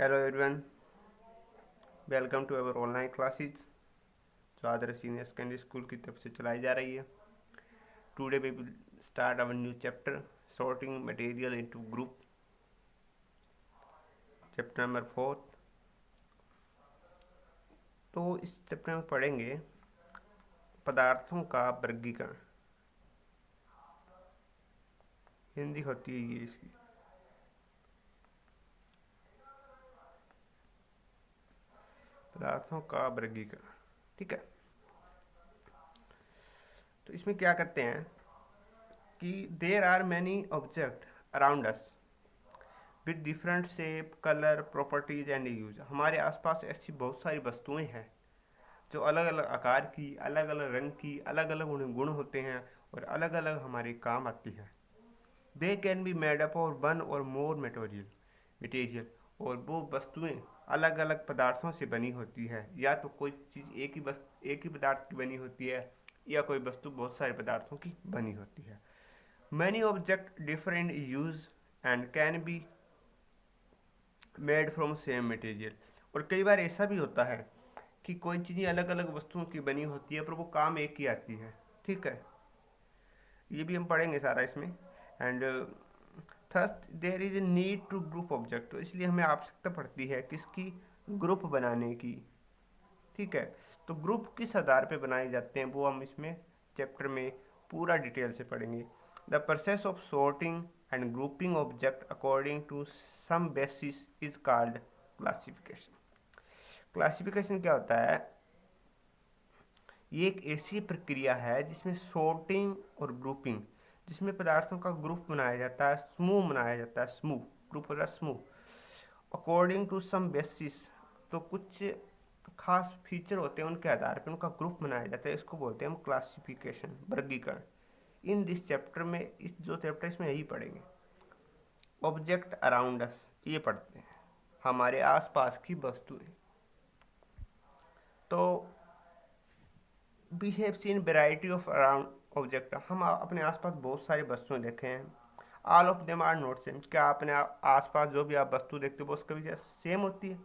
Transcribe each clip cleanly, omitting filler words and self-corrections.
Hello everyone, welcome to our online classes जो Adarsh senior secondary school की तरफ से चलाई जा रही है। Today we will start our new chapter sorting material into group, chapter number 4। तो इस चैप्टर में पढ़ेंगे पदार्थों का वर्गीकरण। हिंदी होती है ये इसकी। पदार्थों का वर्गीकरण, ठीक है। तो इसमें क्या करते हैं कि there are many object around us with different shape, colour, properties and use. हमारे आसपास ऐसी बहुत सारी वस्तुएं हैं जो अलग अलग आकार की, अलग अलग रंग की, अलग अलग उन्हें गुण होते हैं और अलग अलग हमारे काम आती है। They can be made up और वन और मोर मटेरियल और वो वस्तुएं अलग अलग पदार्थों से बनी होती है, या तो कोई चीज़ एक ही पदार्थ की बनी होती है, या कोई वस्तु बहुत सारे पदार्थों की बनी होती है। Many object differ in use and can be made from same material. और कई बार ऐसा भी होता है कि कोई चीज़ें अलग अलग वस्तुओं की बनी होती है पर वो काम एक ही आती है, ठीक है। ये भी हम पढ़ेंगे सारा इसमें। And thirst there is a need to group object. तो इसलिए हमें आवश्यकता पड़ती है किसकी? ग्रुप बनाने की, ठीक है। तो ग्रुप किस आधार पे बनाए जाते हैं वो हम इसमें चैप्टर में पूरा डिटेल से पढ़ेंगे। The process of sorting and grouping object according to some basis is called classification. Classification क्या होता है? ये एक ऐसी प्रक्रिया है जिसमें सॉर्टिंग और ग्रुपिंग, जिसमें पदार्थों का ग्रुप बनाया जाता है, समूह बनाया जाता है। समूह, ग्रुप होता है समूह। अकॉर्डिंग टू सम बेसिस, तो कुछ खास फीचर होते हैं उनके आधार पर उनका ग्रुप बनाया जाता है। इसको बोलते हैं हम क्लासिफिकेशन, वर्गीकरण। इन दिस चैप्टर में, इस जो चैप्टर इसमें यही पढ़ेंगे। ऑब्जेक्ट अराउंड अस, ये पढ़ते हैं हमारे आसपास की वस्तुएं। तो we have seen variety of around object. हम अपने आसपास बहुत सारी वस्तुएं देखे हैं। All of them are not same. क्या अपने आसपास जो भी आप वस्तु देखते हो वो उसका भी सेम होती है?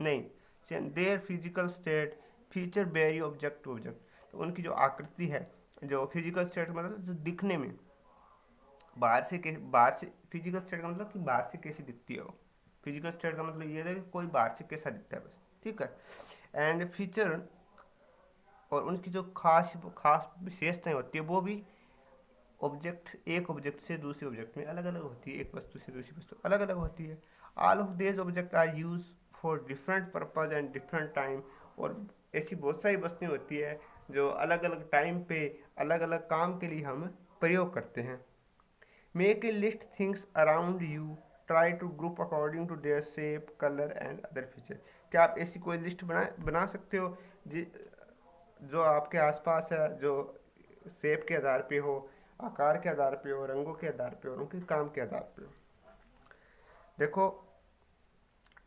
नहीं, same. There physical state feature vary object to object. तो उनकी जो आकृति है, जो फिजिकल स्टेट मतलब जो दिखने में बाहर से फिजिकल स्टेट का मतलब कि बाहर से कैसी दिखती है वो। फिजिकल स्टेट का मतलब ये है कि कोई बाहर से कैसा दिखता है, बस, ठीक है। एंड फीचर, और उनकी जो खास खास विशेषताएं होती है वो भी एक ऑब्जेक्ट से दूसरे ऑब्जेक्ट में अलग अलग होती है, एक वस्तु से दूसरी वस्तु अलग अलग होती है। All of this object are use for different purpose and different time. और ऐसी बहुत सारी वस्तुएं होती है जो अलग अलग टाइम पे अलग अलग काम के लिए हम प्रयोग करते हैं। Make a list things around you, try to group according to their shape, colour and other feature. क्या आप ऐसी कोई लिस्ट बना सकते हो जो आपके आसपास है, जो शेप के आधार पे हो, आकार के आधार पे हो, रंगों के आधार पे हो, उनके काम के आधार पे हो। देखो,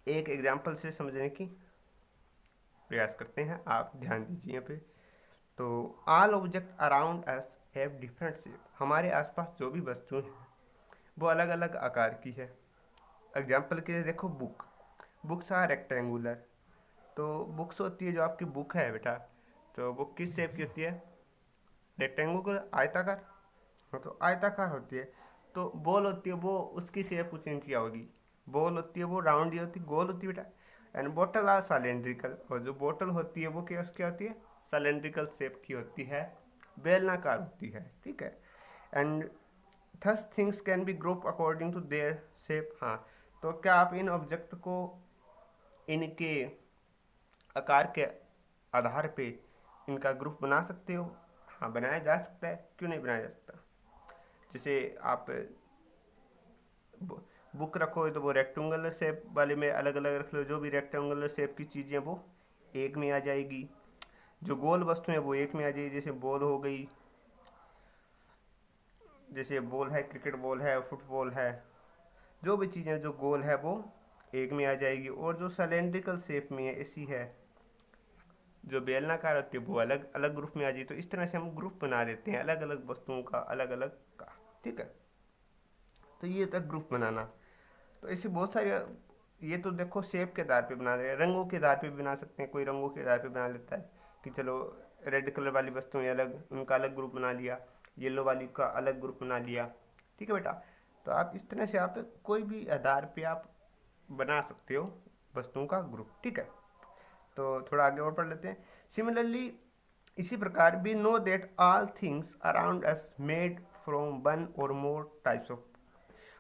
एक एग्जांपल से समझने की प्रयास करते हैं, आप ध्यान दीजिए यहाँ पे। तो all object around us have different shape. हमारे आसपास जो भी वस्तुएं हैं वो अलग अलग आकार की है। एग्जाम्पल के लिए देखो, बुक्स आर रेक्टेंगुलर। तो बुक्स होती है, जो आपकी बुक है बेटा, तो वो किस शेप की होती है? रेक्टेंगुलर, आयताकार। हाँ, तो आयताकार होती है। तो बॉल होती है वो, उसकी शेप कुछ इंच क्या होगी? बॉल होती है वो राउंड ही होती है, गोल होती है बेटा। एंड बोतल आर सिलेंड्रिकल। और जो बोतल होती है वो क्या होती है? सिलेंड्रिकल शेप की होती है, बेलनाकार होती है, ठीक है। And thus things can be group according to their shape. हाँ, तो क्या आप इन ऑब्जेक्ट को इनके आकार के आधार पे इनका ग्रुप बना सकते हो? हाँ, बनाया जा सकता है, क्यों नहीं बनाया जा सकता। जैसे आप बुक रखो तो वो रेक्टेंगुलर शेप वाले में अलग अलग रख लो, जो भी रेक्टेंगुलर शेप की चीज़ें वो एक में आ जाएगी। जो गोल वस्तु है वो एक में आ जाएगी, जैसे बॉल हो गई, जैसे बॉल है, क्रिकेट बॉल है, फुटबॉल है, जो भी चीज़ें जो गोल है वो एक में आ जाएगी। और जो सिलेंड्रिकल शेप में है, ऐसी है, जो बेलनाकार होती है, वो अलग अलग ग्रुप में आ जाए। तो इस तरह से हम ग्रुप बना देते हैं अलग अलग वस्तुओं का, अलग अलग का, ठीक है। तो ये होता है ग्रुप बनाना। तो ऐसे बहुत सारे ये तो देखो शेप के आधार पे बना रहे हैं, रंगों के आधार पे भी बना सकते हैं, कोई रंगों के आधार पे बना लेता है कि चलो रेड कलर वाली वस्तुएं अलग, उनका अलग ग्रुप बना लिया, येलो वाली का अलग ग्रुप बना लिया। ठीक है बेटा, तो आप इस तरह से आप कोई भी आधार पे आप बना सकते हो वस्तुओं का ग्रुप। ठीक है, तो थोड़ा आगे और पढ़ लेते हैं। सिमिलरली इसी प्रकार we know that all things around us made from one or more types of.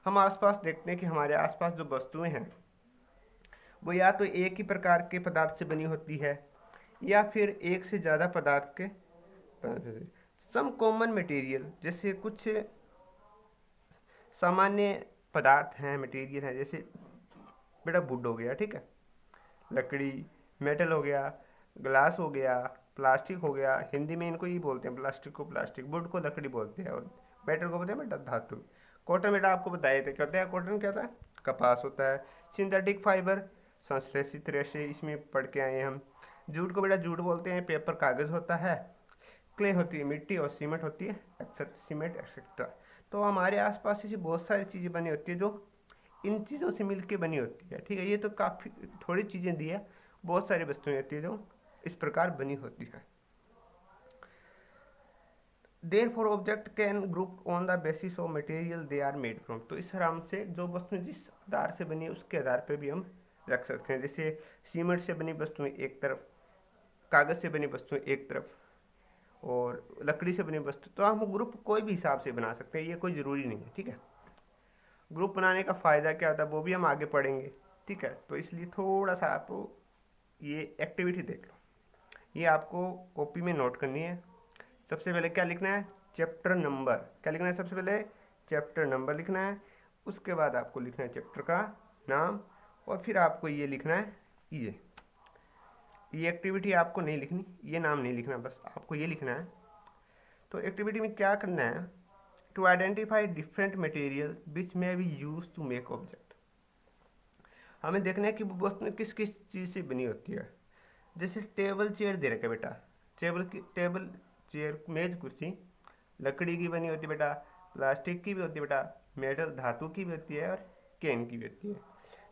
हम आसपास देखते हैं कि हमारे आसपास जो वस्तुएं हैं वो या तो एक ही प्रकार के पदार्थ से बनी होती है या फिर एक से ज़्यादा पदार्थ के सम कॉमन मटेरियल, जैसे कुछ सामान्य पदार्थ हैं, मटेरियल हैं, जैसे बेटा वुड हो गया, ठीक है, लकड़ी, मेटल हो गया, ग्लास हो गया, प्लास्टिक हो गया, हिंदी में इनको ही बोलते हैं, प्लास्टिक को प्लास्टिक, वुड को लकड़ी बोलते हैं और मेटल को बोलते हैं बेटा धातु। कॉटन बेटा आपको बताए थे क्या होता है, कॉटन क्या होता है, कपास होता है। सिंथेटिक फाइबर संश्लेषित रेशे, इसमें पढ़ के आए हैं हम। जूट को बेटा जूट बोलते हैं, पेपर कागज़ होता है, क्ले होती है मिट्टी और सीमेंट होती है सीमेंट एक्सेट्रा। तो हमारे आसपास ऐसी बहुत सारी चीज़ें बनी होती है जो इन चीज़ों से मिलके बनी होती है। ठीक है, ये तो काफ़ी थोड़ी चीज़ें दी है, बहुत सारी वस्तुएं होती है जो इस प्रकार बनी होती है। Therefore object can group on the basis of material they are made from. तो इस आराम से जो वस्तुएं जिस आधार से बनी है उसके आधार पे भी हम रख सकते हैं। जैसे सीमेंट से बनी वस्तुएं एक तरफ, कागज़ से बनी वस्तुएं एक तरफ और लकड़ी से बनी वस्तु, तो हम ग्रुप कोई भी हिसाब से बना सकते हैं, ये कोई ज़रूरी नहीं है। ठीक है, ग्रुप बनाने का फ़ायदा क्या होता है वो भी हम आगे पढ़ेंगे। ठीक है, तो इसलिए थोड़ा सा आप ये एक्टिविटी देख लो, ये आपको कॉपी में नोट करनी है। सबसे पहले क्या लिखना है, चैप्टर नंबर, क्या लिखना है, सबसे पहले चैप्टर नंबर लिखना है, उसके बाद आपको लिखना है चैप्टर का नाम और फिर आपको ये लिखना है, ये एक्टिविटी आपको नहीं लिखनी, ये नाम नहीं लिखना, बस आपको ये लिखना है। तो एक्टिविटी में क्या करना है, to identify different material which may be use to make object. हमें देखना है कि वो वस्तु किस किस चीज़ से बनी होती है। जैसे टेबल चेयर दे रखा है बेटा, टेबल चेयर मेज कुर्सी लकड़ी की बनी होती है बेटा, प्लास्टिक की भी होती है बेटा, मेटल धातु की भी होती है और कैन की भी होती है।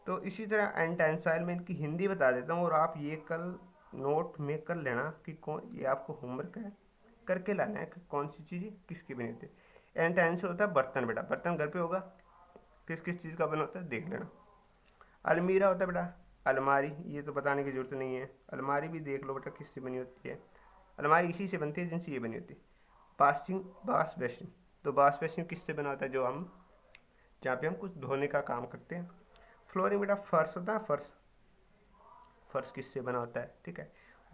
तो इसी तरह एंटेंसाइल में इनकी हिंदी बता देता हूँ और आप ये कल नोट में कर लेना कि कौन, ये आपको होमवर्क है, करके लाना है कि कौन सी चीज़ किसकी बनी होती है। एंटेंसाइल होता है बर्तन बेटा, बर्तन घर पे होगा, किस किस चीज़ का बना होता है देख लेना। अलमीरा होता है बेटा, अलमारी, ये तो बताने की जरूरत नहीं है, अलमारी भी देख लो बेटा किससे बनी होती है, अलमारी इसी से बनती है जिनसे ये बनी होती है। वाश बेसिन, तो वाश बेसिन किससे बना होता है, जो हम जहाँ पे हम कुछ धोने का काम करते हैं। फ्लोरिंग बेटा फर्श होता है, फर्श किससे बना होता है। ठीक है,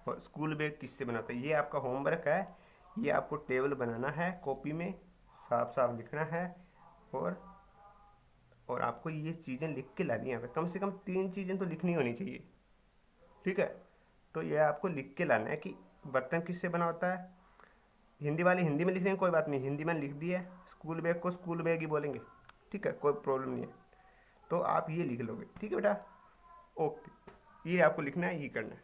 और स्कूल बैग किससे बना होता है। ये आपका होमवर्क है, ये आपको टेबल बनाना है, कॉपी में साफ साफ लिखना है और आपको ये चीज़ें लिख के लानी है, कम से कम 3 चीज़ें तो लिखनी होनी चाहिए। ठीक है, तो ये आपको लिख के लाना है कि बर्तन किससे बना होता है। हिंदी वाले हिंदी में लिख रहे हैं, कोई बात नहीं, हिंदी में लिख दी है, स्कूल बैग को स्कूल बैग ही बोलेंगे। ठीक है, कोई प्रॉब्लम नहीं है, तो आप ये लिख लोगे। ठीक है बेटा, ओके, ये आपको लिखना है, ये करना है।